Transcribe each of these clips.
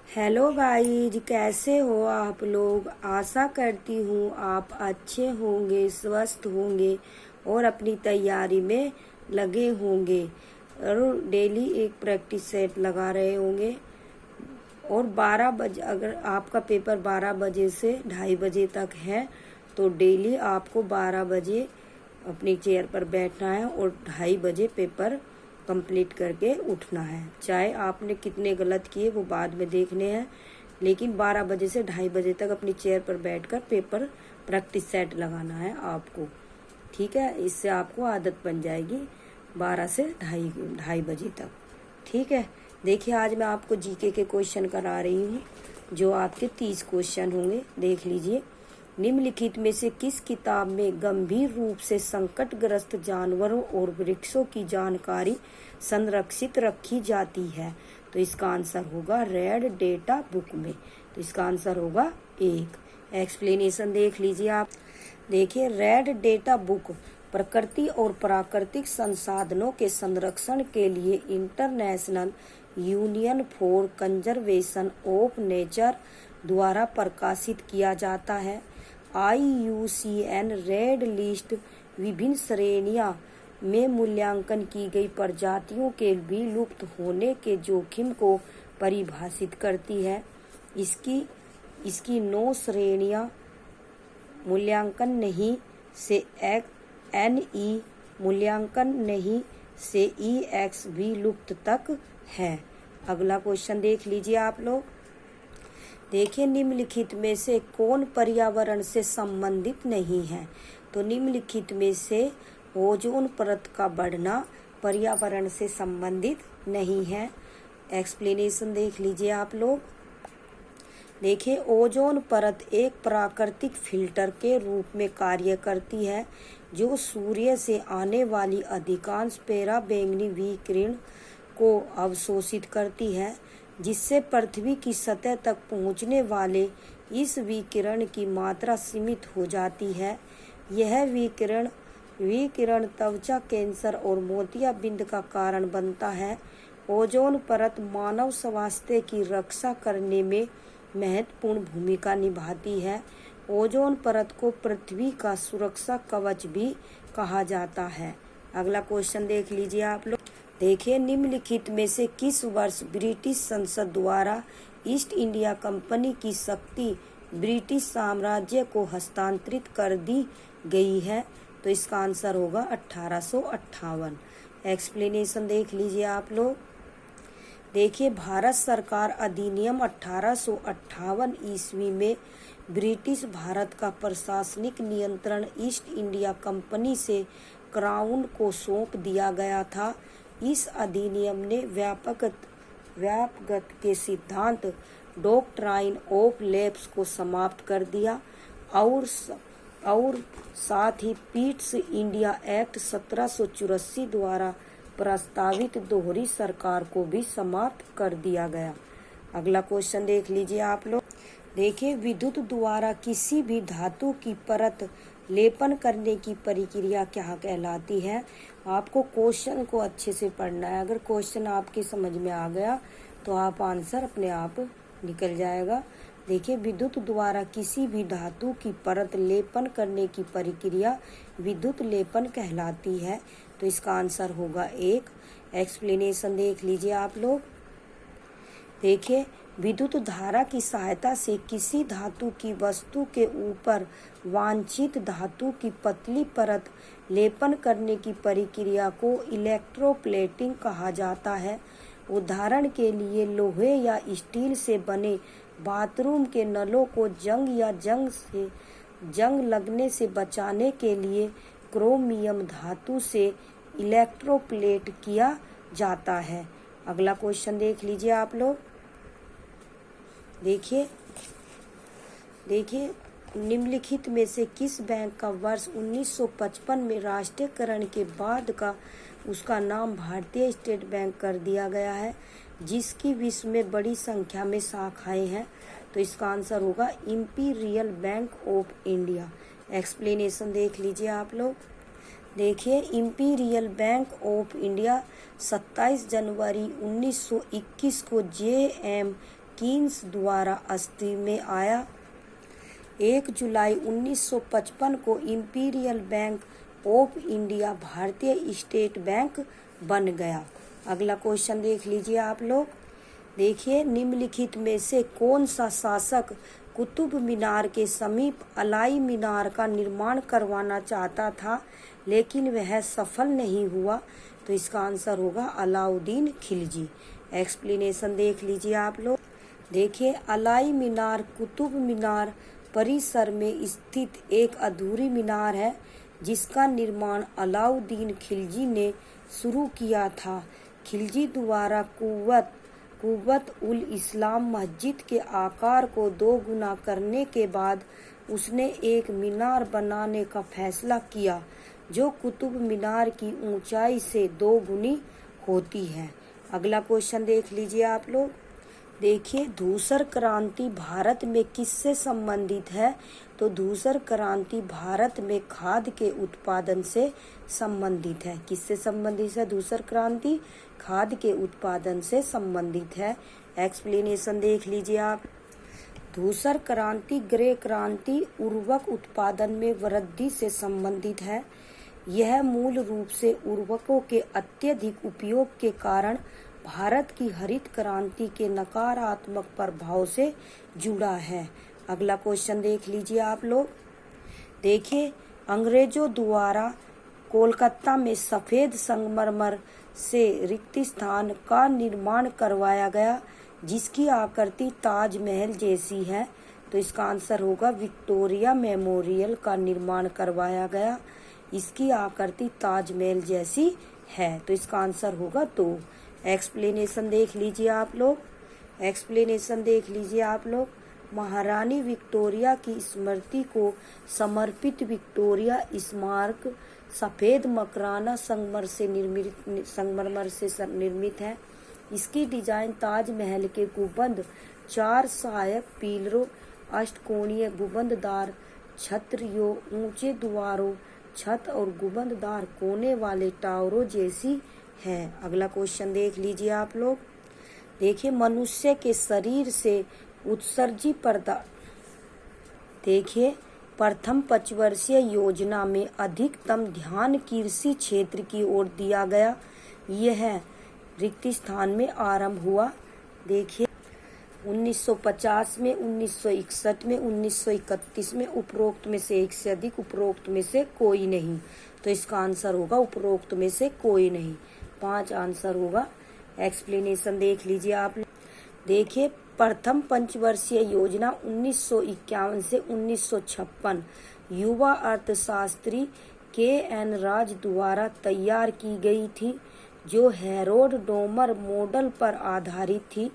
Hello guys, कैसे हो आप लोग। आशा करती हूँ आप अच्छे होंगे, स्वस्थ होंगे और अपनी तैयारी में लगे होंगे और डेली एक प्रैक्टिस सेट लगा रहे होंगे। और 12 बजे, अगर आपका पेपर 12 बजे से 2:30 बजे तक है तो डेली आपको 12 बजे अपनी चेयर पर बैठना है और 2:30 बजे पेपर कंप्लीट करके उठना है। चाहे आपने कितने गलत किए वो बाद में देखने हैं, लेकिन 12 बजे से 2:30 बजे तक अपनी चेयर पर बैठकर पेपर प्रैक्टिस सेट लगाना है आपको। ठीक है, इससे आपको आदत बन जाएगी 12 से 2:30 बजे तक। ठीक है, देखिए आज मैं आपको जीके के क्वेश्चन करा रही हूँ जो आपके 30 क्वेश्चन होंगे। देख लीजिए, निम्नलिखित में से किस किताब में गंभीर रूप से संकटग्रस्त जानवरों और वृक्षों की जानकारी संरक्षित रखी जाती है। तो इसका आंसर होगा रेड डेटा बुक में। तो इसका आंसर होगा 1। एक्सप्लेनेशन देख लीजिए आप। देखिए, रेड डेटा बुक प्रकृति और प्राकृतिक संसाधनों के संरक्षण के लिए international union for conservation of nature द्वारा प्रकाशित किया जाता है। IUCN रेड लिस्ट विभिन्न श्रेणियां में मूल्यांकन की गई प्रजातियों के विलुप्त होने के जोखिम को परिभाषित करती है। इसकी 9 श्रेणियां मूल्यांकन नहीं से NE, मूल्यांकन नहीं से EX विलुप्त तक है। अगला क्वेश्चन देख लीजिए आप लोग। देखिए, निम्नलिखित में से कौन पर्यावरण से संबंधित नहीं है। तो निम्नलिखित में से ओजोन परत का बढ़ना पर्यावरण से संबंधित नहीं है। एक्सप्लेनेशन देख लीजिए आप लोग। देखिए, ओजोन परत एक प्राकृतिक फिल्टर के रूप में कार्य करती है जो सूर्य से आने वाली अधिकांश पराबैंगनी विकिरण को अवशोषित करती है, जिससे पृथ्वी की सतह तक पहुंचने वाले इस विकिरण की मात्रा सीमित हो जाती है। यह विकिरण त्वचा कैंसर और मोतियाबिंद का कारण बनता है। ओजोन परत मानव स्वास्थ्य की रक्षा करने में महत्वपूर्ण भूमिका निभाती है। ओजोन परत को पृथ्वी का सुरक्षा कवच भी कहा जाता है। अगला क्वेश्चन देख लीजिए आप लोग। देखिए, निम्नलिखित में से किस वर्ष ब्रिटिश संसद द्वारा ईस्ट इंडिया कंपनी की शक्ति ब्रिटिश साम्राज्य को हस्तांतरित कर दी गई है। तो इसका आंसर होगा 1858। एक्सप्लेनेशन देख लीजिए आप लोग। देखिए, भारत सरकार अधिनियम 1858 ईस्वी में ब्रिटिश भारत का प्रशासनिक नियंत्रण ईस्ट इंडिया कंपनी से क्राउन को सौंप दिया गया था। इस अधिनियम ने व्यापकता के सिद्धांत डॉक्ट्राइन ऑफ लैप्स को समाप्त कर दिया और साथ ही पीट्स इंडिया एक्ट 1784 द्वारा प्रस्तावित दोहरी सरकार को भी समाप्त कर दिया गया। अगला क्वेश्चन देख लीजिए आप लोग। देखिए, विद्युत द्वारा किसी भी धातु की परत लेपन करने की प्रक्रिया क्या कहलाती है। आपको क्वेश्चन को अच्छे से पढ़ना है। अगर क्वेश्चन आपके समझ में आ गया तो आप आंसर अपने आप निकल जाएगा। देखिए, विद्युत द्वारा किसी भी धातु की परत लेपन करने की प्रक्रिया विद्युत लेपन कहलाती है। तो इसका आंसर होगा 1। एक्सप्लेनेशन देख लीजिए आप लोग। देखिए, विद्युत धारा की सहायता से किसी धातु की वस्तु के ऊपर वांछित धातु की पतली परत लेपन करने की प्रक्रिया को इलेक्ट्रोप्लेटिंग कहा जाता है। उदाहरण के लिए, लोहे या स्टील से बने बाथरूम के नलों को जंग लगने से बचाने के लिए क्रोमियम धातु से इलेक्ट्रोप्लेट किया जाता है। अगला क्वेश्चन देख लीजिए आप लोग। देखिए, निम्नलिखित में से किस बैंक का वर्ष 1955 में राष्ट्रीयकरण के बाद का उसका नाम भारतीय स्टेट बैंक कर दिया गया है, जिसकी विश्व में बड़ी संख्या में शाखाएं हैं। तो इसका आंसर होगा imperial bank of India. Explanation देख लीजिए आप लोग। देखिए, इंपीरियल बैंक ऑफ इंडिया 27 जनवरी 1921 को JM कीन्स द्वारा अस्तित्व में आया। 1 जुलाई 1955 को इंपीरियल बैंक ऑफ इंडिया भारतीय स्टेट बैंक बन गया। अगला क्वेश्चन देख लीजिए आप लोग। देखिए, निम्नलिखित में से कौन सा शासक कुतुब मीनार के समीप अलाई मीनार का निर्माण करवाना चाहता था लेकिन वह सफल नहीं हुआ? तो इसका आंसर होगा अलाउद्दीन खिलजी। एक्सप्लेनेशन देख लीजिए आप लोग। देखिए, अलाई मीनार कुतुब मीनार परिसर में स्थित एक अधूरी मीनार है जिसका निर्माण अलाउद्दीन खिलजी ने शुरू किया था। खिलजी द्वारा कुव्वत उल इस्लाम मस्जिद के आकार को 2 गुना करने के बाद उसने एक मीनार बनाने का फैसला किया जो कुतुब मीनार की ऊंचाई से 2 गुनी होती है। अगला क्वेश्चन देख लीजिए आप लोग। देखिए, धूसर क्रांति भारत में किससे संबंधित है? तो धूसर क्रांति भारत में खाद्य के उत्पादन से संबंधित है। किससे संबंधित है धूसर क्रांति? खाद्य के उत्पादन से संबंधित है। एक्सप्लेनेशन देख लीजिए आप। धूसर क्रांति ग्रे क्रांति उर्वरक उत्पादन में वृद्धि से संबंधित है। यह मूल रूप से उर्वरकों के अत्यधिक उपयोग के कारण भारत की हरित क्रांति के नकारात्मक प्रभाव से जुड़ा है। अगला क्वेश्चन देख लीजिए आप लोग। देखिए, अंग्रेजों द्वारा कोलकाता में सफेद संगमरमर से रिक्त स्थान का निर्माण करवाया गया जिसकी आकृति ताजमहल जैसी है। तो इसका आंसर होगा विक्टोरिया मेमोरियल का निर्माण करवाया गया। इसकी आकृति ताजमहल जैसी है। तो इसका आंसर होगा 2। एक्सप्लेनेशन देख लीजिए आप लोग। एक्सप्लेनेशन देख लीजिए आप लोग। महारानी विक्टोरिया की स्मृति को समर्पित विक्टोरिया स्मारक सफेद मकराना संगमरमर से निर्मित है। इसकी डिजाइन ताजमहल के गुंबद, 4 सहायक पिलरों, अष्टकोणीय गुंबददार छतरियों, ऊंचे द्वारों, छत और गुंबददार कोने वाले टावरों जैसी है। अगला क्वेश्चन देख लीजिए आप लोग। देखिए, मनुष्य के शरीर से उत्सर्जित पदार्थ। देखिए, प्रथम पंचवर्षीय योजना में अधिकतम ध्यान कृषि क्षेत्र की ओर दिया गया। यह रिक्त स्थान में आरंभ हुआ। देखिए, 1950 में, 1961 में, 1931 में उपरोक्त में से एक से अधिक, उपरोक्त में से कोई नहीं। तो इसका आंसर होगा उपरोक्त में से कोई नहीं। 5 आंसर होगा। एक्सप्लेनेशन देख लीजिए आप। देखिए, प्रथम पंचवर्षीय योजना 1951 से 1956 युवा अर्थशास्त्री के.एन. राज द्वारा तैयार की गई थी जो हैरोल्ड डोमर मॉडल पर आधारित थी।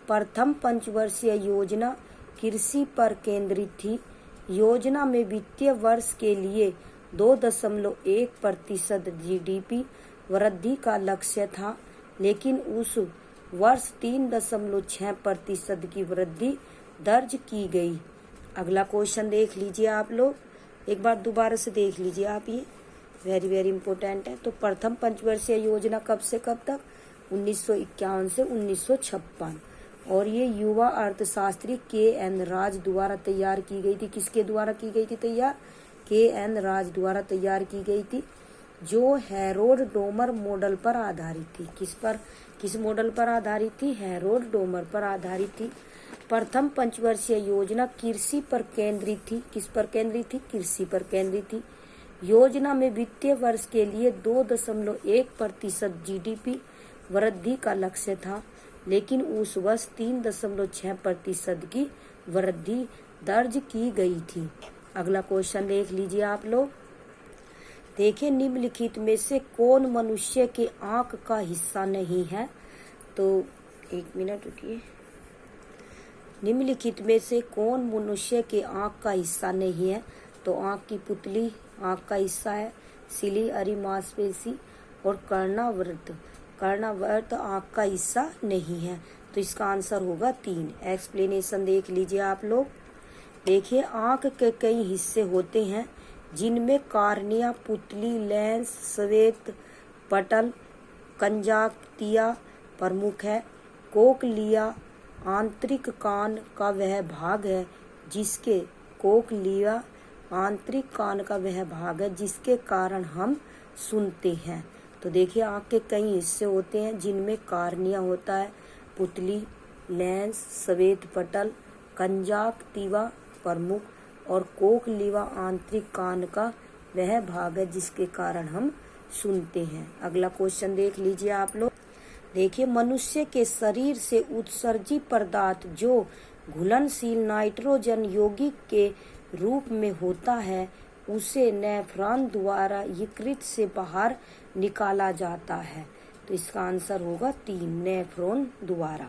प्रथम पंचवर्षीय योजना कृषि पर केंद्रित थी। योजना में वित्तीय वर्ष के लिए 2.1% जीडीपी वृद्धि का लक्ष्य था, लेकिन उस वर्ष 3.6% की वृद्धि दर्ज की गई। अगला क्वेश्चन देख लीजिए आप लोग। एक बार दोबारा से देख लीजिए आप, ये वेरी इंपॉर्टेंट है। तो प्रथम पंचवर्षीय योजना कब से कब तक? 1951 से 1956। और ये युवा अर्थशास्त्री के.एन. राज द्वारा तैयार की गई थी। किसके द्वारा की गई थी तैयार? के.एन. राज द्वारा तैयार की गई थी, जो हैरोल्ड डोमर मॉडल पर आधारित थी। किस मॉडल पर आधारित थी? हैरोल्ड डोमर पर आधारित थी। प्रथम पंचवर्षीय योजना कृषि पर केंद्रित थी। किस पर केंद्रित थी? कृषि पर केंद्रित थी। योजना में वित्तीय वर्ष के लिए 2.1% जीडीपी वृद्धि का लक्ष्य था, लेकिन उस वर्ष 3.6% की वृद्धि दर्ज की गई थी। अगला क्वेश्चन देख लीजिए आप लोग। देखिए, निम्नलिखित में से कौन मनुष्य के आंख का हिस्सा नहीं है? तो 1 मिनट रुकिए। निम्नलिखित में से कौन मनुष्य के आंख का हिस्सा नहीं है? तो आंख की पुतली आंख का हिस्सा है, सिलियरी मांसपेशी और कर्णावृत्त आंख का हिस्सा नहीं है। तो इसका आंसर होगा 3। एक्सप्लेनेशन देख लीजिए आप लोग। देखिए, आंख के कई हिस्से होते हैं जिनमें कार्निया, पुतली, लेंस, श्वेत पटल, कंजाक्तिया प्रमुख है। कोक्लिया आंतरिक कान का वह भाग है जिसके कोक्लिया आंतरिक कान का वह भाग है जिसके कारण हम सुनते हैं। तो देखिए आँख के कई हिस्से होते हैं जिनमें कार्निया होता है, पुतली, लेंस, श्वेत पटल, कंजाक्तिवा प्रमुख और कोक्लिया आंतरिक कान का वह भाग है जिसके कारण हम सुनते हैं। अगला क्वेश्चन देख लीजिए आप लोग। देखिए मनुष्य के शरीर से उत्सर्जित पदार्थ जो घुलनशील नाइट्रोजन यौगिक के रूप में होता है उसे नेफ्रॉन द्वारा यकृत से बाहर निकाला जाता है। तो इसका आंसर होगा 3, नेफ्रॉन द्वारा।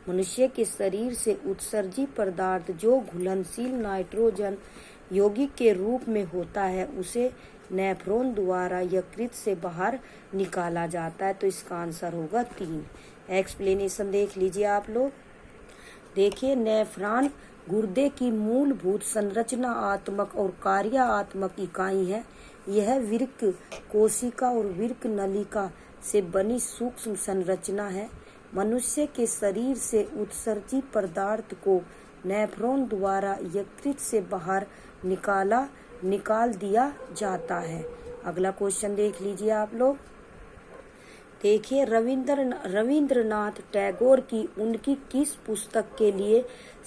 मनुष्य के शरीर से उत्सर्जित पदार्थ जो घुलनशील नाइट्रोजन यौगिक के रूप में होता है उसे नेफ्रॉन द्वारा यकृत से बाहर निकाला जाता है। तो इसका आंसर होगा 3। एक्सप्लेनेशन देख लीजिए आप लोग। देखिए नेफ्रॉन गुर्दे की मूलभूत संरचनात्मक और कार्यात्मक इकाई है। यह वृक्क कोशिका और वृक्क नलिका से बनी सूक्ष्म संरचना है। मनुष्य के शरीर से उत्सर्जित पदार्थ को नेफ्रॉन द्वारा यकृत से बाहर निकाल दिया जाता है। अगला क्वेश्चन देख लीजिए आप लोग। देखिए रविंद्रनाथ टैगोर की उनकी किस पुस्तक के लिए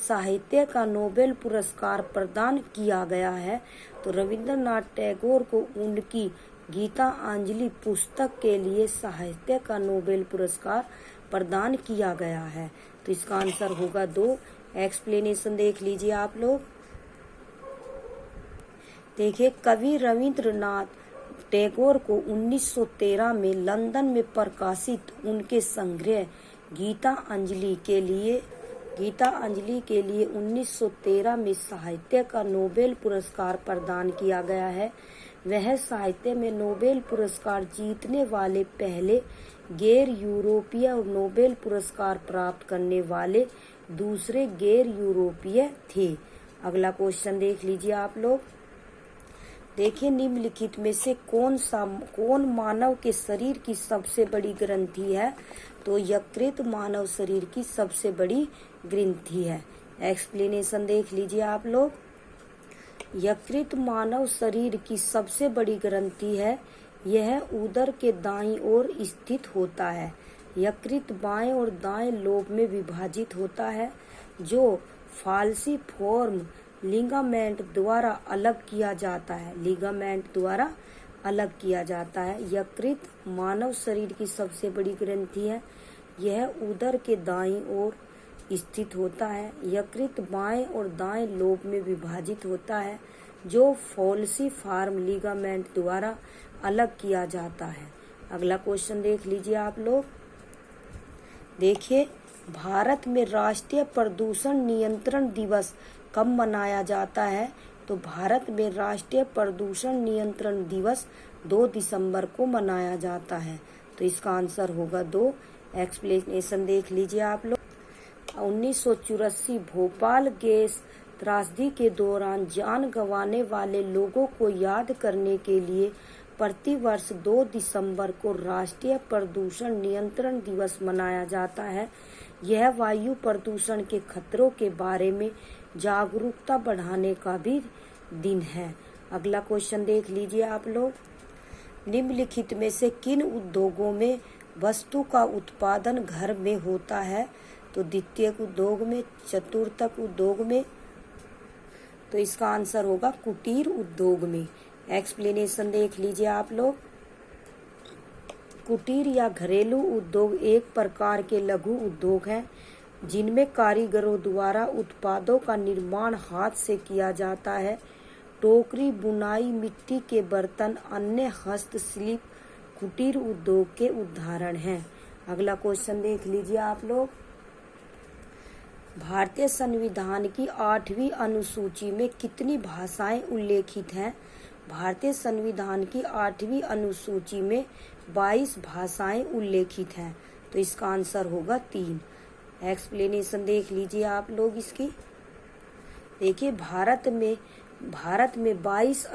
साहित्य का नोबेल पुरस्कार प्रदान किया गया है? तो रविंद्रनाथ टैगोर को उनकी गीतांजलि पुस्तक के लिए साहित्य का नोबेल पुरस्कार प्रदान किया गया है। तो इसका आंसर होगा 2। एक्सप्लेनेशन देख लीजिए आप लोग। देखिए कवि रविंद्रनाथ टैगोर को 1913 में लंदन में प्रकाशित उनके संग्रह गीतांजलि के लिए 1913 में साहित्य का नोबेल पुरस्कार प्रदान किया गया है। वह साहित्य में नोबेल पुरस्कार जीतने वाले पहले गैर यूरोपीय नोबेल पुरस्कार प्राप्त करने वाले दूसरे गैर यूरोपीय थे। अगला क्वेश्चन देख लीजिए आप लोग। देखिए निम्नलिखित में से कौन मानव के शरीर की सबसे बड़ी ग्रंथि है? तो यकृत मानव शरीर की सबसे बड़ी ग्रंथि है। एक्सप्लेनेशन देख लीजिए आप लोग। यकृत मानव शरीर की सबसे बड़ी ग्रंथि है। यह उदर के दाईं ओर स्थित होता है। यकृत बाएं और दाएं लोब में विभाजित होता है जो फाल्सीफॉर्म लिगामेंट द्वारा अलग किया जाता है। यकृत मानव शरीर की सबसे बड़ी ग्रंथि है। यह उदर के दाईं ओर स्थित होता है। यकृत बाएं और दाएं लोब में विभाजित होता है जो फाल्सीफॉर्म लिगामेंट द्वारा अलग किया जाता है। अगला क्वेश्चन देख लीजिए आप लोग। देखिए भारत में राष्ट्रीय प्रदूषण नियंत्रण दिवस कब मनाया जाता है? तो भारत में राष्ट्रीय प्रदूषण नियंत्रण दिवस 2 दिसंबर को मनाया जाता है। तो इसका आंसर होगा 2। एक्सप्लेनेशन देख लीजिए आप लोग। 1984 भोपाल गैस त्रासदी के दौरान जान गंवाने वाले लोगों को याद करने के लिए प्रतिवर्ष 2 दिसंबर को राष्ट्रीय प्रदूषण नियंत्रण दिवस मनाया जाता है। यह वायु प्रदूषण के खतरों के बारे में जागरूकता बढ़ाने का भी दिन है। अगला क्वेश्चन देख लीजिए आप लोग। निम्नलिखित में से किन उद्योगों में वस्तु का उत्पादन घर में होता है? तो द्वितीयक उद्योग में, चतुर्थक उद्योग में। तो इसका आंसर होगा कुटीर उद्योग में। एक्सप्लेनेशन देख लीजिए आप लोग। कुटीर या घरेलू उद्योग एक प्रकार के लघु उद्योग हैं जिनमें कारीगरों द्वारा उत्पादों का निर्माण हाथ से किया जाता है। टोकरी, बुनाई, मिट्टी के बर्तन, अन्य हस्तशिल्प कुटीर उद्योग के उदाहरण हैं। अगला क्वेश्चन देख लीजिए आप लोग। भारतीय संविधान की 8वीं अनुसूची में कितनी भाषाएं उल्लेखित हैं? भारतीय संविधान की 8वीं अनुसूची में 22 भाषाएं उल्लेखित हैं। तो इसका आंसर होगा 3। एक्सप्लेनेशन देख लीजिए आप लोग इसकी। देखिए भारत में 22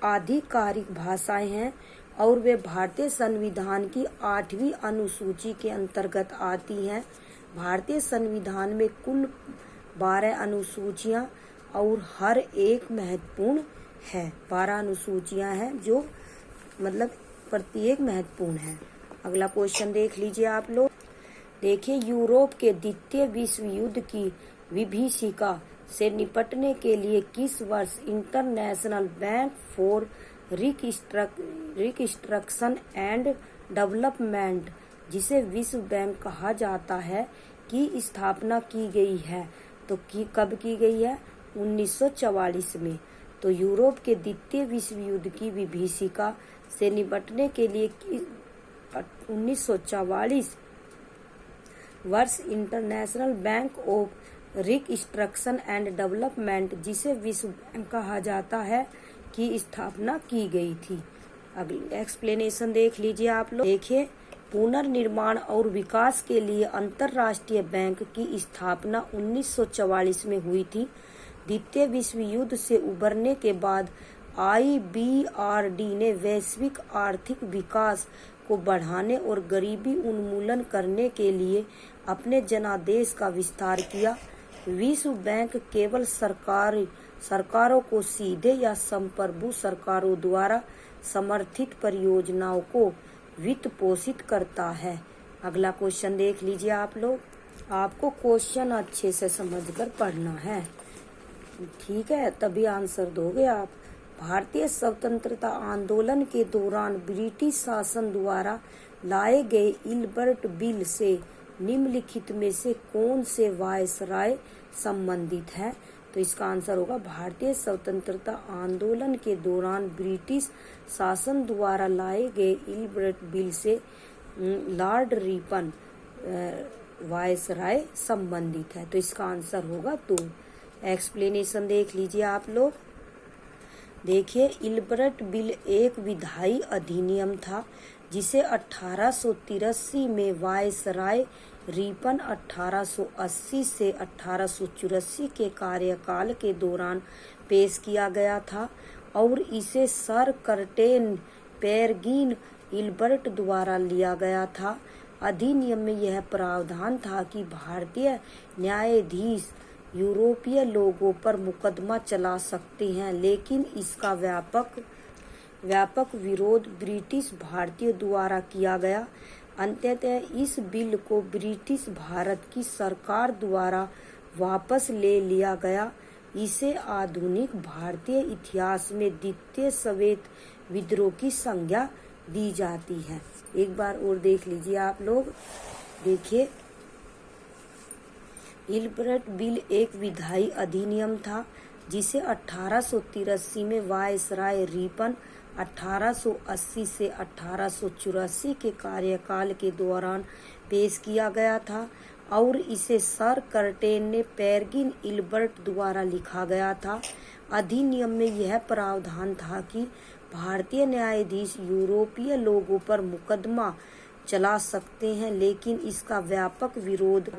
आधिकारिक भाषाएं हैं और वे भारतीय संविधान की 8वीं अनुसूची के अंतर्गत आती हैं। भारतीय संविधान में कुल 12 अनुसूचियां और हर एक महत्वपूर्ण है। 12 अनुसूचियां हैं जो मतलब प्रत्येक महत्वपूर्ण है। अगला क्वेश्चन देख लीजिए आप लोग। देखिए, यूरोप के द्वितीय विश्व युद्ध की विभीषिका से निपटने के लिए किस वर्ष international bank for reconstruction and development, जिसे विश्व बैंक कहा जाता है, की स्थापना की गई है? तो कब की गई है? 1944 में। तो यूरोप के द्वितीय विश्व युद्ध की विभीषिका से निपटने के लिए 1944 वर्ष international bank of reconstruction and development, जिसे विश्व बैंक कहा जाता है, की स्थापना की गई थी। अगली एक्सप्लेनेशन देख लीजिए आप लोग। देखिए, पुनर्निर्माण और विकास के लिए अंतर्राष्ट्रीय बैंक की स्थापना 1944 में हुई थी। द्वितीय विश्व युद्ध से उबरने के बाद IBRD ने वैश्विक आर्थिक विकास को बढ़ाने और गरीबी उन्मूलन करने के लिए अपने जनादेश का विस्तार किया। विश्व बैंक केवल सरकारों को सीधे या संप्रभु सरकारों द्वारा समर्थित परियोजनाओं को वित्त पोषित करता है। अगला क्वेश्चन देख लीजिए आप लोग। आपको क्वेश्चन अच्छे से समझकर पढ़ना है, ठीक है, तभी आंसर दोगे आप। भारतीय स्वतंत्रता आंदोलन के दौरान ब्रिटिश शासन द्वारा लाए गए इल्बर्ट बिल से निम्नलिखित में से कौन से वायसराय संबंधित है? तो इसका आंसर होगा भारतीय स्वतंत्रता आंदोलन के दौरान ब्रिटिश शासन द्वारा लाए गए इल्बर्ट बिल से लॉर्ड रिपन वायसराय संबंधित है। तो इसका आंसर होगा 2। एक्सप्लेनेशन देख लीजिए आप लोग। देखिए, इल्बर्ट बिल एक विधायी अधिनियम था जिसे 1883 में वायसराय रिपन 1880 से 1884 के कार्यकाल के दौरान पेश किया गया था और इसे सर कर्टेन पेरेग्रिन इल्बर्ट द्वारा लिया गया था। अधिनियम में यह प्रावधान था कि भारतीय न्यायाधीश यूरोपीय लोगों पर मुकदमा चला सकते हैं, लेकिन इसका व्यापक विरोध ब्रिटिश भारतीयों द्वारा किया गया। अंततः इस बिल को ब्रिटिश भारत की सरकार द्वारा वापस ले लिया गया। इसे आधुनिक भारतीय इतिहास में द्वितीय श्वेत विद्रोह की संज्ञा दी जाती है। एक बार और देख लीजिए आप लोग। देखिए, इल्बर्ट बिल एक विधायी अधिनियम था जिसे 1883 में वायसराय रिपन 1880 से 1884 के कार्यकाल के दौरान पेश किया गया था और इसे सर कर्टेन ने पेरेग्रिन इल्बर्ट द्वारा लिखा गया था। अधिनियम में यह प्रावधान था कि भारतीय न्यायाधीश यूरोपीय लोगों पर मुकदमा चला सकते हैं, लेकिन इसका व्यापक विरोध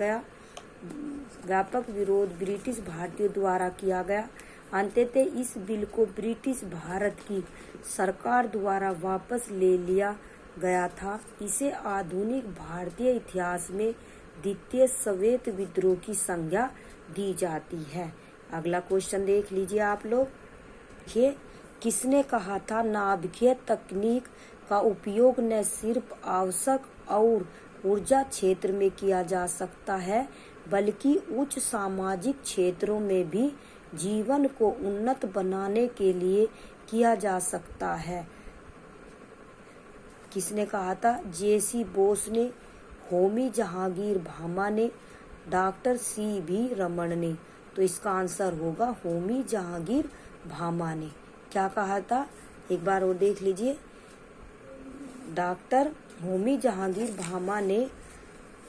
ब्रिटिश भारतीयों द्वारा किया गया। अंततः इस बिल को ब्रिटिश भारत की सरकार द्वारा वापस ले लिया गया था। इसे आधुनिक भारतीय इतिहास में द्वितीय श्वेत विद्रोह की संज्ञा दी जाती है। अगला क्वेश्चन देख लीजिए आप लोग। देखिए, किसने कहा था नाभिकीय तकनीक का उपयोग न सिर्फ आवश्यक और ऊर्जा क्षेत्र में किया जा सकता है, बल्कि उच्च सामाजिक क्षेत्रों में भी जीवन को उन्नत बनाने के लिए किया जा सकता है? किसने कहा था? जेसी बोस ने, होमी जहांगीर भामा ने, डॉक्टर CV रमन ने। तो इसका आंसर होगा होमी जहांगीर भामा ने। क्या कहा था? एक बार और देख लीजिए। डॉक्टर होमी जहांगीर भामा ने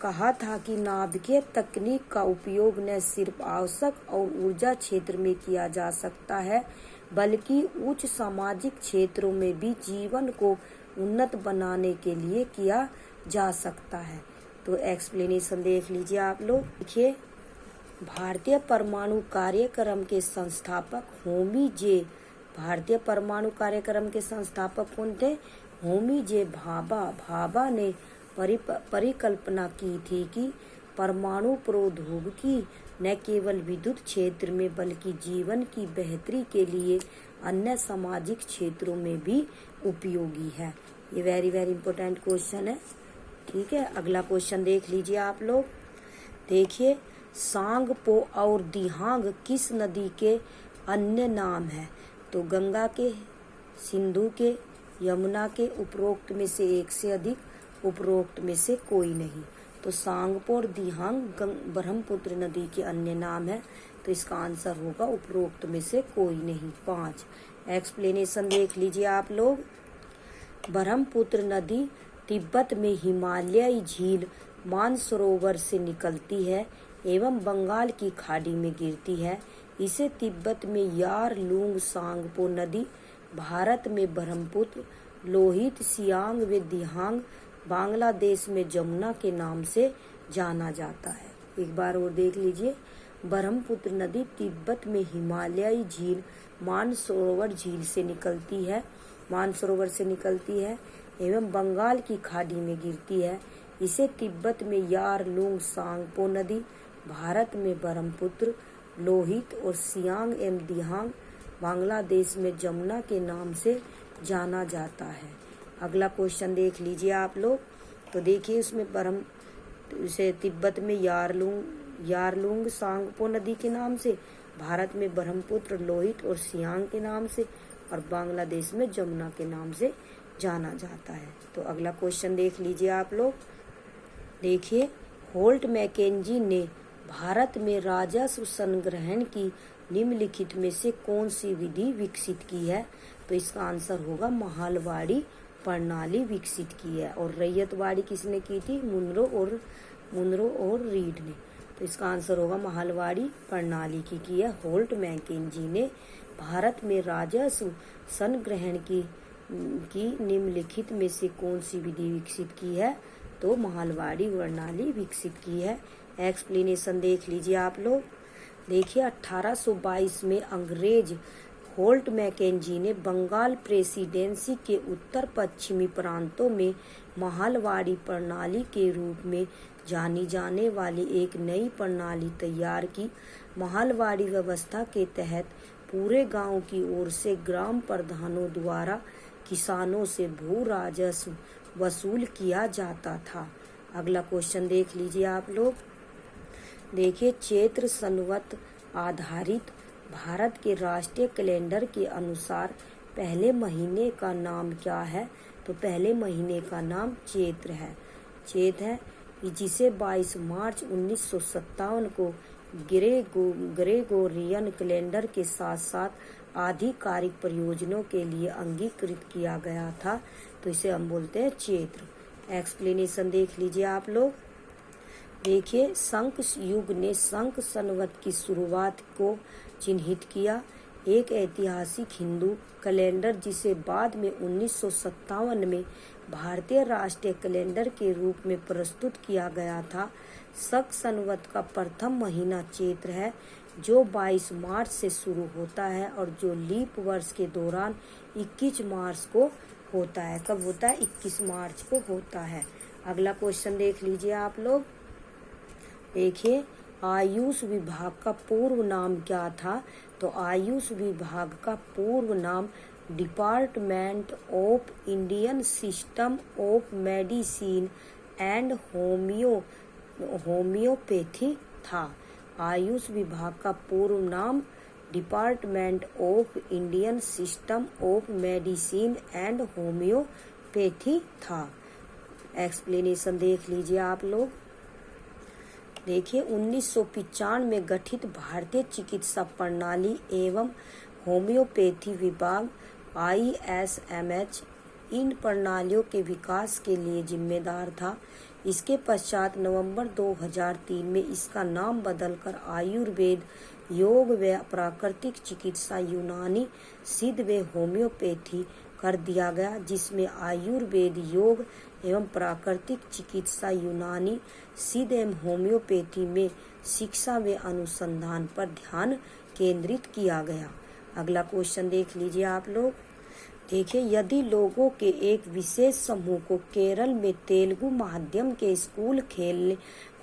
कहा था कि नाभिकीय तकनीक का उपयोग न सिर्फ आवश्यक और ऊर्जा क्षेत्र में किया जा सकता है, बल्कि उच्च सामाजिक क्षेत्रों में भी जीवन को उन्नत बनाने के लिए किया जा सकता है। तो एक्सप्लेनेशन देख लीजिए आप लोग। देखिए, भारतीय परमाणु कार्यक्रम के संस्थापक होमी जे, भारतीय परमाणु कार्यक्रम के संस्थापक कौन थे? होमी जे भाभा ने परिकल्पना की थी कि परमाणु प्रौद्योगिकी न केवल विद्युत क्षेत्र में बल्कि जीवन की बेहतरी के लिए अन्य सामाजिक क्षेत्रों में भी उपयोगी है। ये वेरी वेरी इंपॉर्टेंट क्वेश्चन है। ठीक है, अगला क्वेश्चन देख लीजिए आप लोग। देखिए, सांगपो और दिहांग किस नदी के अन्य नाम है? तो गंगा के, सिंधु के, यमुना के, उपरोक्त में से एक से अधिक, उपरोक्त में से कोई नहीं। तो सांगपो और दिहांग ब्रह्मपुत्र नदी के अन्य नाम है। तो इसका आंसर होगा उपरोक्त में से कोई नहीं। 5 एक्सप्लेनेशन देख लीजिए आप लोग। ब्रह्मपुत्र नदी तिब्बत में हिमालयी झील मानसरोवर से निकलती है एवं बंगाल की खाड़ी में गिरती है। इसे तिब्बत में यार लुंग सांगपो नदी, भारत में ब्रह्मपुत्र, लोहित, सियांग व दिहांग, बांग्लादेश में जमुना के नाम से जाना जाता है। एक बार और देख लीजिए। ब्रह्मपुत्र नदी तिब्बत में हिमालयी झील मानसरोवर झील से निकलती है, मानसरोवर से निकलती है एवं बंगाल की खाड़ी में गिरती है। इसे तिब्बत में यार लुंग सांगपो नदी, भारत में ब्रह्मपुत्र, लोहित और सियांग एवं दिहांग, बांग्लादेश में जमुना के नाम से जाना जाता है। अगला क्वेश्चन देख लीजिए आप लोग। तो देखिए, उसमें इसे तिब्बत में यारलुंग सांगपो नदी के नाम से, भारत में ब्रह्मपुत्र, लोहित और सियांग के नाम से और बांग्लादेश में जमुना के नाम से जाना जाता है। तो अगला क्वेश्चन देख लीजिए आप लोग। देखिए, होल्ट मैकेंजी ने भारत में राजस्व संग्रहण की निम्नलिखित में से कौन सी विधि विकसित की है? तो इसका आंसर होगा महलवाड़ी प्रणाली विकसित की है। और रैयतवाड़ी किसने की थी? मुनरो और रीड ने। तो इसका आंसर होगा महलवाड़ी प्रणाली की है। होल्ट मैकेंजी ने भारत में राजस्व संग्रहण की निम्नलिखित में से कौन सी विधि विकसित की है? तो महलवाड़ी प्रणाली विकसित की है। एक्सप्लेनेशन देख लीजिए आप लोग। देखिए, 1822 में अंग्रेज होल्ट मैकेंजी ने बंगाल प्रेसिडेंसी के उत्तर पश्चिमी प्रांतों में महलवाड़ी प्रणाली के रूप में जानी जाने वाली एक नई प्रणाली तैयार की। महलवाड़ी व्यवस्था के तहत पूरे गांव की ओर से ग्राम प्रधानों द्वारा किसानों से भू राजस्व वसूल किया जाता था। अगला क्वेश्चन देख लीजिए आप लोग। देखिए, चैत्र संवत आधारित भारत के राष्ट्रीय कैलेंडर के अनुसार पहले महीने का नाम क्या है? तो पहले महीने का नाम चैत्र है। जिसे 22 मार्च 1957 को ग्रेगोरियन कैलेंडर के साथ साथ आधिकारिक प्रयोजनों के लिए अंगीकृत किया गया था। तो इसे हम बोलते हैं चैत्र। एक्सप्लेनेशन देख लीजिए आप लोग। देखिए, शंख युग ने शंख संवत की शुरुआत को चिन्हित किया। एक ऐतिहासिक हिंदू कैलेंडर जिसे बाद में 1957 में भारतीय राष्ट्रीय कैलेंडर के रूप में प्रस्तुत किया गया था। शक संवत का प्रथम महीना चैत्र है, जो 22 मार्च से शुरू होता है और जो लीप वर्ष के दौरान 21 मार्च को होता है। कब होता है? 21 मार्च को होता है। अगला क्वेश्चन देख लीजिए आप लोग। देखिए, आयुष विभाग का पूर्व नाम क्या था? तो आयुष विभाग का पूर्व नाम department of Indian system of medicine and homeopathy था। आयुष विभाग का पूर्व नाम department of Indian system of medicine and homeopathy था। एक्सप्लेनेशन देख लीजिए आप लोग। देखिए, 1995 में गठित भारतीय चिकित्सा प्रणाली एवं होम्योपैथी विभाग ISMH इन प्रणालियों के विकास के लिए जिम्मेदार था। इसके पश्चात नवंबर 2003 में इसका नाम बदलकर आयुर्वेद, योग व प्राकृतिक चिकित्सा, यूनानी, सिद्ध व होम्योपैथी कर दिया गया, जिसमें आयुर्वेद, योग एवं प्राकृतिक चिकित्सा, यूनानी, सिद्ध एवं होम्योपैथी में शिक्षा व अनुसंधान पर ध्यान केंद्रित किया गया। अगला क्वेश्चन देख लीजिए आप लोग। देखिए, यदि लोगों के एक विशेष समूह को केरल में तेलुगु माध्यम के स्कूल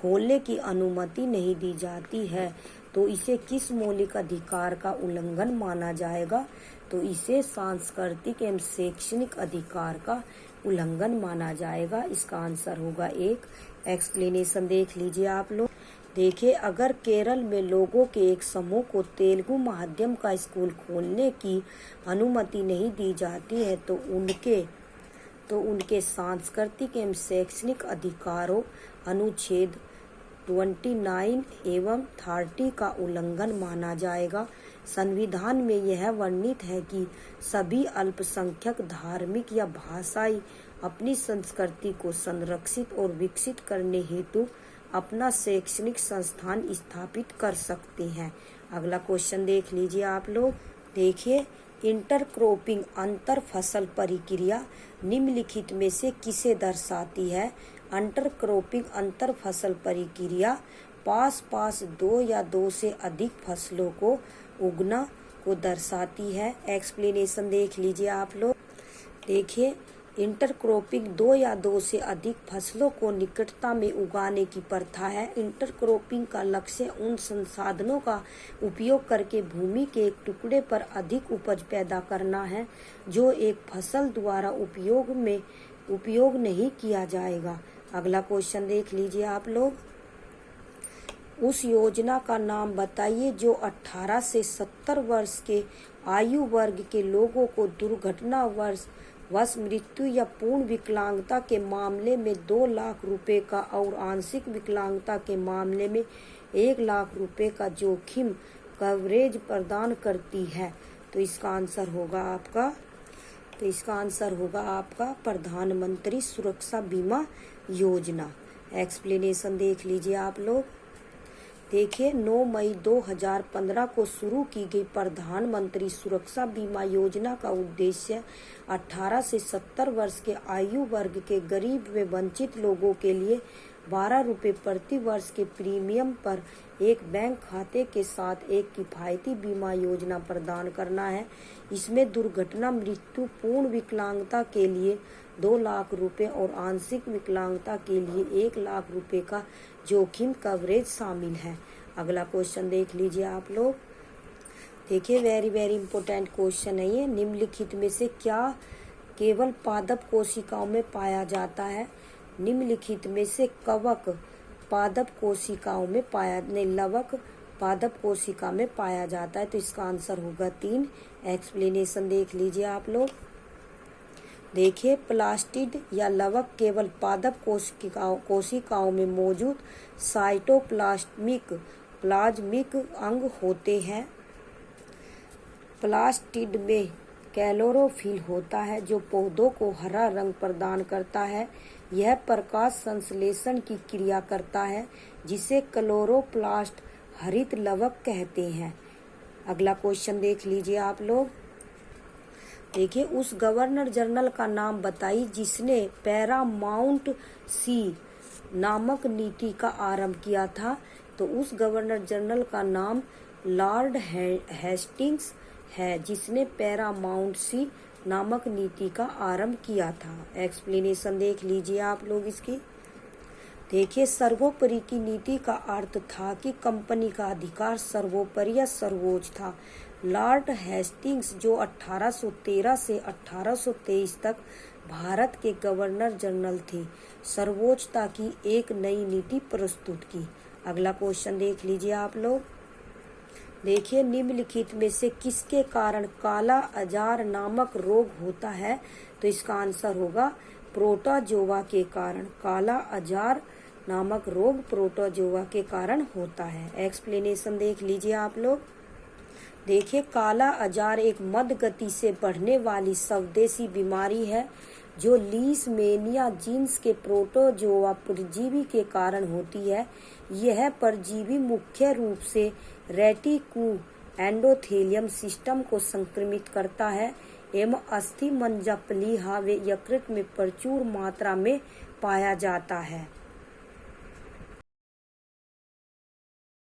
खोलने की अनुमति नहीं दी जाती है तो इसे किस मौलिक अधिकार का उल्लंघन माना जाएगा? तो इसे सांस्कृतिक एवं शैक्षणिक अधिकार का उल्लंघन माना जाएगा। इसका आंसर होगा 1। एक्सप्लेनेशन देख लीजिए आप लोग। देखिए, अगर केरल में लोगों के एक समूह को तेलुगु माध्यम का स्कूल खोलने की अनुमति नहीं दी जाती है तो उनके सांस्कृतिक एवं शैक्षणिक अधिकारों अनुच्छेद 29 एवं 30 का उल्लंघन माना जाएगा। संविधान में यह वर्णित है कि सभी अल्पसंख्यक धार्मिक या भाषाई अपनी संस्कृति को संरक्षित और विकसित करने हेतु अपना शैक्षणिक संस्थान स्थापित कर सकते हैं। अगला क्वेश्चन देख लीजिए आप लोग। देखिए, इंटरक्रॉपिंग अंतर फसल प्रक्रिया निम्नलिखित में से किसे दर्शाती है? इंटरक्रॉपिंग अंतर फसल प्रक्रिया पास दो या दो से अधिक फसलों को उगना को दर्शाती है। एक्सप्लेनेशन देख लीजिए आप लोग। देखिए, इंटरक्रॉपिंग दो या दो से अधिक फसलों को निकटता में उगाने की प्रथा है। इंटरक्रॉपिंग का लक्ष्य उन संसाधनों का उपयोग करके भूमि के एक टुकड़े पर अधिक उपज पैदा करना है जो एक फसल द्वारा उपयोग नहीं किया जाएगा। अगला क्वेश्चन देख लीजिए आप लोग। उस योजना का नाम बताइए जो 18 से 70 वर्ष के आयु वर्ग के लोगों को दुर्घटना वश मृत्यु या पूर्ण विकलांगता के मामले में 2 लाख रुपए का और आंशिक विकलांगता के मामले में 1 लाख रुपए का जोखिम कवरेज प्रदान करती है। तो इसका आंसर होगा आपका प्रधानमंत्री सुरक्षा बीमा योजना। एक्सप्लेनेशन देख लीजिए आप लोग। देखिए, 9 मई 2015 को शुरू की गई प्रधानमंत्री सुरक्षा बीमा योजना का उद्देश्य 18 से 70 वर्ष के आयु वर्ग के गरीब व वंचित लोगों के लिए 12 रुपये प्रति वर्ष के प्रीमियम पर एक बैंक खाते के साथ एक किफायती बीमा योजना प्रदान करना है। इसमें दुर्घटना मृत्यु पूर्ण विकलांगता के लिए 2 लाख रुपए और आंशिक विकलांगता के लिए 1 लाख रुपए का जोखिम कवरेज शामिल है। अगला क्वेश्चन देख लीजिए आप लोग। देखिए, वेरी इंपॉर्टेंट क्वेश्चन है ये। निम्नलिखित में से क्या केवल पादप कोशिकाओं में पाया जाता है? निम्नलिखित में से कवक पादप कोशिकाओं में लवक पादप कोशिका में पाया जाता है। तो इसका आंसर होगा 3। एक्सप्लेनेशन देख लीजिए आप लोग। देखिए, प्लास्टिड या लवक केवल पादप कोशिकाओं में मौजूद प्लाज्मिक अंग होते हैं। प्लास्टिड में क्लोरोफिल होता है जो पौधों को हरा रंग प्रदान करता है। यह प्रकाश संश्लेषण की क्रिया करता है जिसे क्लोरोप्लास्ट हरित लवक कहते हैं। अगला क्वेश्चन देख लीजिए आप लोग। देखिए, उस गवर्नर जनरल का नाम बताइए जिसने पैरामाउंट सी नामक नीति का आरंभ किया था। तो उस गवर्नर जनरल का नाम लॉर्ड हेस्टिंग्स है जिसने पैरामाउंट सी नामक नीति का आरंभ किया था। एक्सप्लेनेशन देख लीजिए आप लोग इसकी। देखिए, सर्वोपरि की नीति का अर्थ था कि कंपनी का अधिकार सर्वोपरि या सर्वोच्च था। लॉर्ड हेस्टिंग्स जो 1813 से 1823 तक भारत के गवर्नर जनरल थे, सर्वोच्चता की एक नई नीति प्रस्तुत की। अगला क्वेश्चन देख लीजिए आप लोग। देखिए, निम्नलिखित में से किसके कारण काला अजार नामक रोग होता है? तो इसका आंसर होगा प्रोटोजोआ के कारण। काला अजार नामक रोग प्रोटोजोआ के कारण होता है। एक्सप्लेनेशन देख लीजिए आप लोग। देखिए, काला अजार एक मद गति से बढ़ने वाली स्वदेशी बीमारी है जो लीशमेनिया जीन्स के प्रोटोजोआ परजीवी के कारण होती है। यह परजीवी मुख्य रूप से रेटिकू एंडोथेलियम सिस्टम को संक्रमित करता है एवं अस्थि मंजपलीहा व यकृत में प्रचुर मात्रा में पाया जाता है।